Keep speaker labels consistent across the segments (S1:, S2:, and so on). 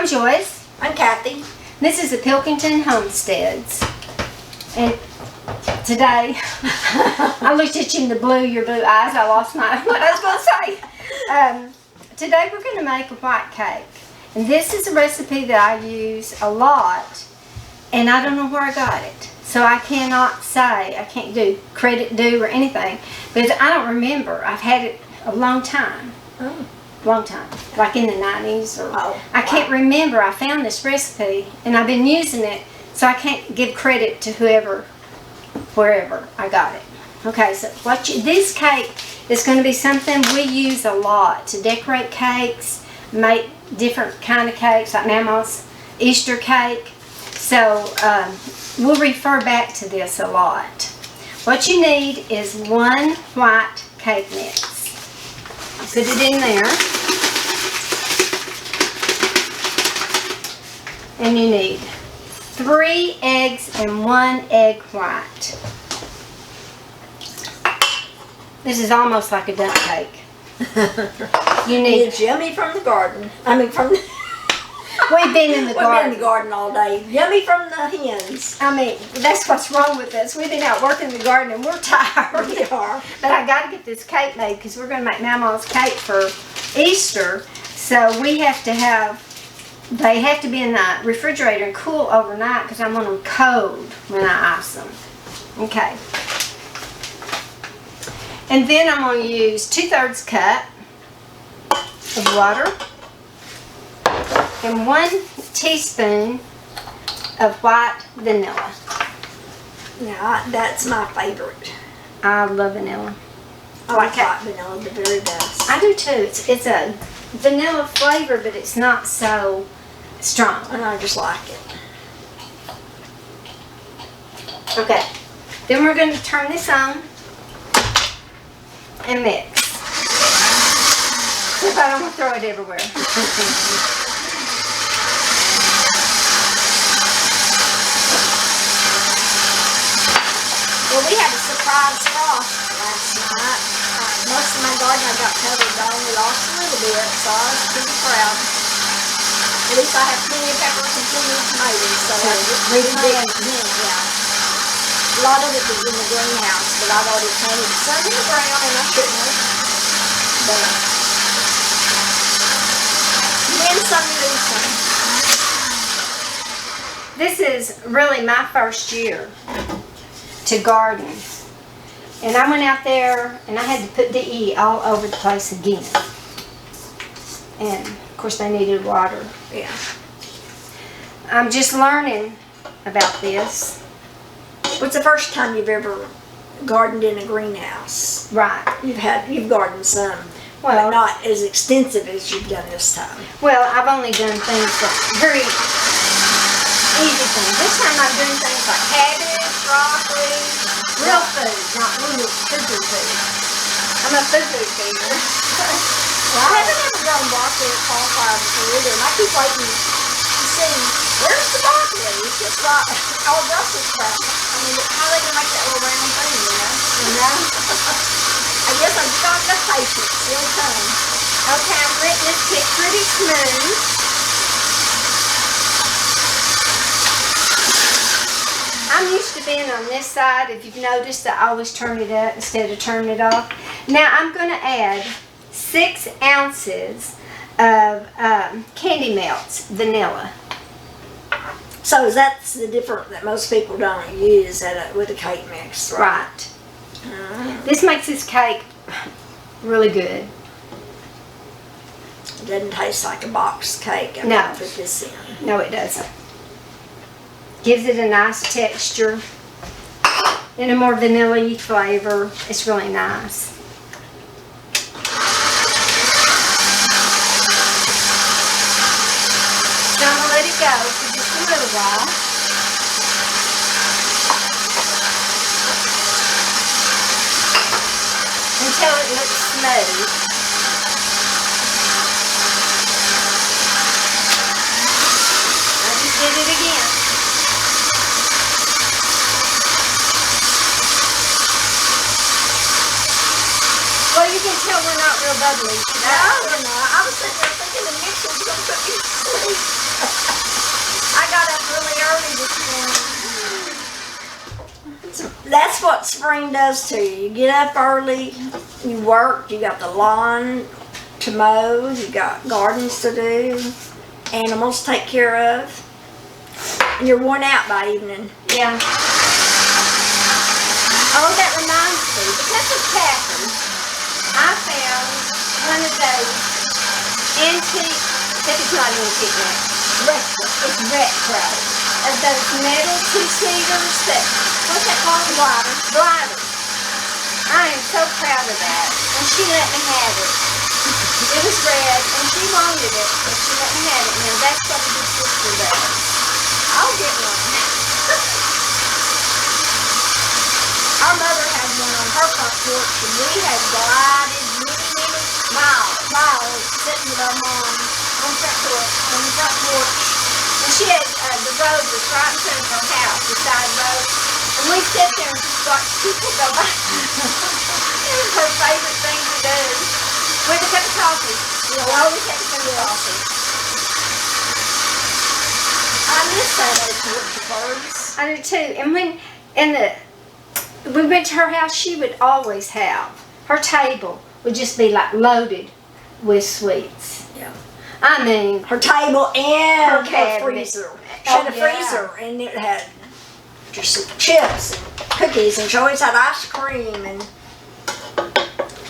S1: I'm Joyce.
S2: I'm Kathy.
S1: This is the Pilkington Homesteads. And today, I looked at you in the blue, your blue eyes. I lost what I was going to say. Today we're going to make a white cake. And this is a recipe that I use a lot. And I don't know where I got it. So I cannot say, I can't do credit due or anything. Because I don't remember. I've had it a long time.
S2: Oh.
S1: Long time, like in the 90s or I can't
S2: wow.
S1: remember. I found this recipe and I've been using it, so I can't give credit to wherever I got it. Okay, so this cake is going to be something we use a lot to decorate cakes, make different kind of cakes like Mama's Easter cake. So we'll refer back to this a lot. What you need is 1 white cake mix. Put it in there. And you need 3 eggs and 1 egg white. This is almost like a dump cake. You need.
S2: It's yummy from the garden. I mean, from.
S1: We've been in the garden.
S2: We've been in the garden all day. Yummy from the hens.
S1: I mean, that's what's wrong with us. We've been out working in the garden and we're tired.
S2: We are.
S1: But I got to get this cake made because we're going to make Mama's cake for Easter. So we have to they have to be in the refrigerator and cool overnight because I want them cold when I ice them. Okay. And then I'm going to use 2/3 cup of water and 1 teaspoon of white vanilla.
S2: Now, that's my favorite.
S1: I love vanilla.
S2: I like white vanilla the very best.
S1: I do too. It's a vanilla flavor, but it's not so strong.
S2: And I just like it.
S1: Okay. Then we're going to turn this on and mix. If I don't want to throw it everywhere.
S2: Well, we had a surprise frost last night. Most of my garden I got covered. I only lost a little bit, so I was pretty proud. At least I have plenty of peppers and plenty of tomatoes, so we did. Yeah. A lot of it was in the greenhouse, but I've already planted some in the ground, and I shouldn't have. But then some you lose some.
S1: This is really my first year to garden. And I went out there and I had to put DE all over the place again. And of course they needed water.
S2: Yeah.
S1: I'm just learning about this.
S2: What's the first time you've ever gardened in a greenhouse?
S1: Right.
S2: You've gardened some,
S1: Well,
S2: but not as extensive as you've done this time.
S1: Well, I've only done things that very easy things. This time I'm doing things like cabbage, broccoli, real food, not little foo-foo food. I'm a foo-foo feeder.
S2: Well, I haven't ever grown broccoli or cauliflower before either, and I keep waiting to see, where's the broccoli? It's just like all Brussels sprouts. I mean, how are they going to make that little round thing, you know? I guess I've got enough patience. It'll come.
S1: Okay, I'm letting this get pretty smooth. I'm used to being on this side. If you've noticed, I always turn it up instead of turning it off. Now I'm going to add 6 ounces of Candy Melts vanilla.
S2: So that's the difference that most people don't use with a cake mix, right?
S1: Right. This makes this cake really good.
S2: It doesn't taste like a box cake. I'm
S1: No.
S2: gonna put this in.
S1: No, it doesn't. Gives it a nice texture and a more vanilla-y flavor. It's really nice. So I'm going to let it go for just a little while. Until it looks smooth. I just did it again. Well, you can we're not real bubbly.
S2: No, we're not. I was sitting there thinking the mix was going to put me to sleep. That's what spring does to you. You get up early, you work, you got the lawn to mow, you got gardens to do, animals to take care of, and you're worn out by evening.
S1: Yeah. Oh, that reminds me. Because of Catherine, I found one of those antique, if it's not antique now, it's retro, of those metal two-seaters that, what's that called? Gliders. I am so proud of that. And she let me have it. It was red, and she wanted it, but she let me have it. Now, that's what a good sister does. I'll get one.
S2: Our mother had one on her front porch, and we had glided many miles sitting with our mom on the front porch.
S1: And she had, the road was right in front of her house, the side road. And we sit there and just watch people go by. It was her favorite thing to do. With a cup of coffee.
S2: We'll always have a cup of coffee. I miss that old porch of hers.
S1: I do too. And when we went to her house, she would always have, her table would just be like loaded with sweets.
S2: Yeah.
S1: I mean,
S2: Her table and
S1: Her
S2: her
S1: cabinet.
S2: freezer. She had a
S1: Oh, yeah.
S2: freezer, and it had just chips and cookies, and she always had ice cream, and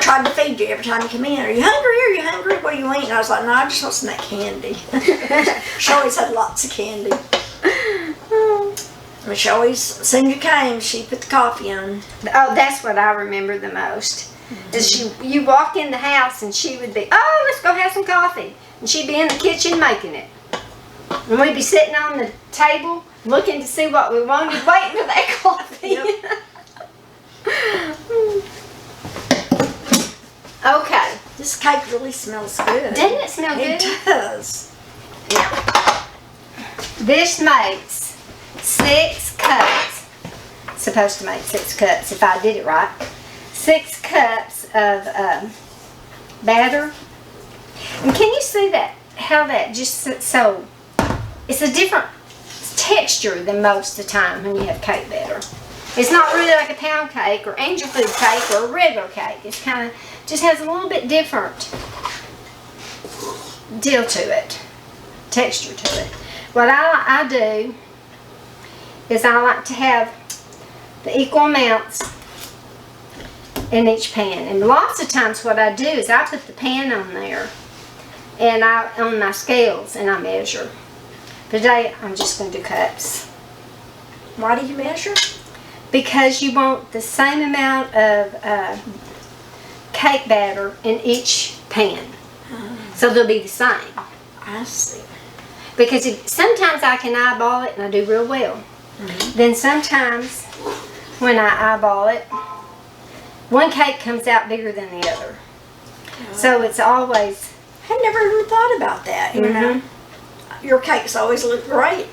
S2: tried to feed you every time you come in. Are you hungry? Are you hungry? What are you eating? I was like, no, I just want some of that candy. She always had lots of candy. And she always, as soon as you came, she put the coffee on.
S1: oh, that's what I remember the most. Is you walk in the house and she would be, oh, let's go have some coffee. And she'd be in the kitchen making it. And we'd be sitting on the table looking to see what we wanted, waiting for that coffee. Okay.
S2: This cake really smells good.
S1: Doesn't it smell good?
S2: It does.
S1: Yeah. This makes 6 cups. Supposed to make 6 cups if I did it right. 6 cups of batter. And can you see that? How that just so, it's a different texture than most of the time when you have cake batter. It's not really like a pound cake or angel food cake or a regular cake. It's kind of, just has a little bit different deal to it, texture to it. What I do is I like to have the equal amounts in each pan. And lots of times what I do is I put the pan on there and on my scales and I measure. Today I'm just going to do cups.
S2: Why do you measure?
S1: Because you want the same amount of cake batter in each pan. So they'll be the same.
S2: I see.
S1: Because sometimes I can eyeball it and I do real well. Then sometimes when I eyeball it, one cake comes out bigger than the other. So it's always...
S2: I never even thought about that. You know, your cakes always look great.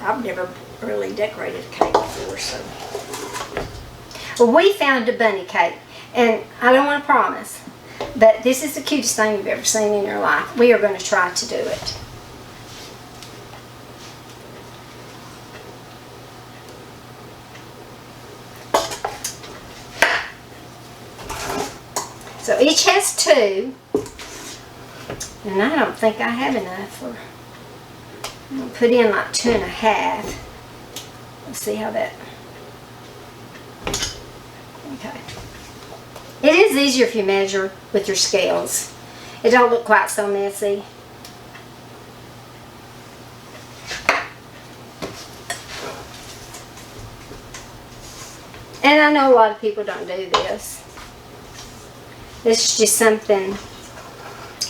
S2: I've never really decorated a cake before, so.
S1: Well, we found a bunny cake, and I don't want to promise, but this is the cutest thing you've ever seen in your life. We are going to try to do it. So each has 2, and I don't think I have enough for, I'm going to put in like 2.5. Let's see how that, okay. It is easier if you measure with your scales. It don't look quite so messy. And I know a lot of people don't do this. This is just something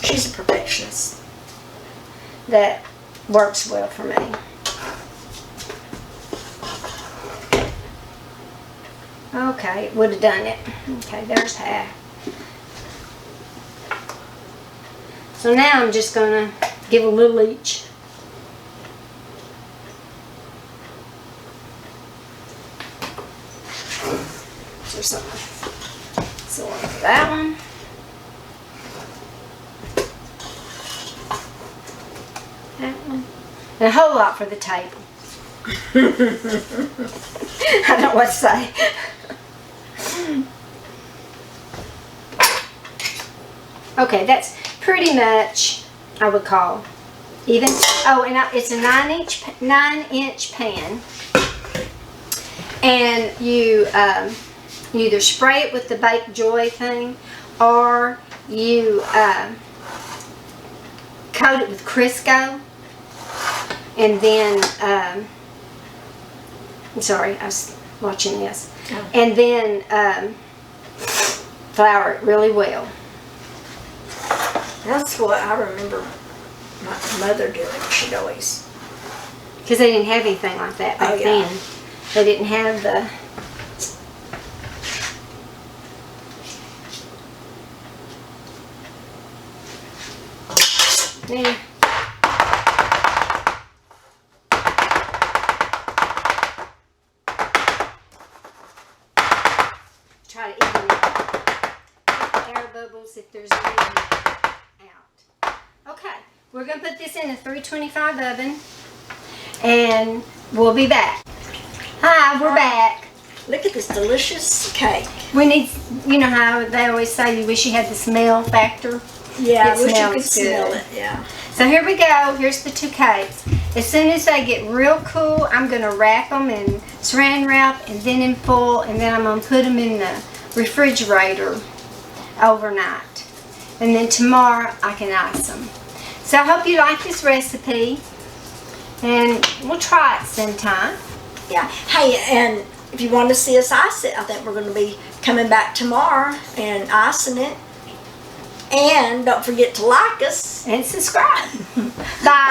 S2: She's a perfectionist.
S1: that works well for me. Okay, would have done it. Okay, there's half. So now I'm just going to give a little each. So one for that one. That one. And a whole lot for the table. I don't know what to say. Okay, that's pretty much, I would call, even. Oh, and it's a 9-inch pan. And you either spray it with the Bake Joy thing, or you coat it with Crisco, and then I'm sorry, I was watching this, and then flour it really well.
S2: That's what I remember my mother doing. She'd always.
S1: Because they didn't have anything like that back then. They didn't have the. Yeah. Try to even air bubbles if there's any out. Okay, we're going to put this in a 325 oven, and we'll be back. Hi, we're back.
S2: Look at this delicious cake.
S1: We need, you know how they always say you wish you had the smell factor?
S2: Yeah,
S1: It
S2: I wish you
S1: smells
S2: could smell
S1: good.
S2: it. Yeah.
S1: So here we go. Here's the 2 cakes. As soon as they get real cool, I'm going to wrap them in saran wrap and then in foil, and then I'm going to put them in the refrigerator overnight. And then tomorrow I can ice them. So I hope you like this recipe, and we'll try it sometime.
S2: Yeah. Hey, and if you want to see us ice it, I think we're going to be coming back tomorrow and icing it. And don't forget to like us.
S1: And subscribe. Bye.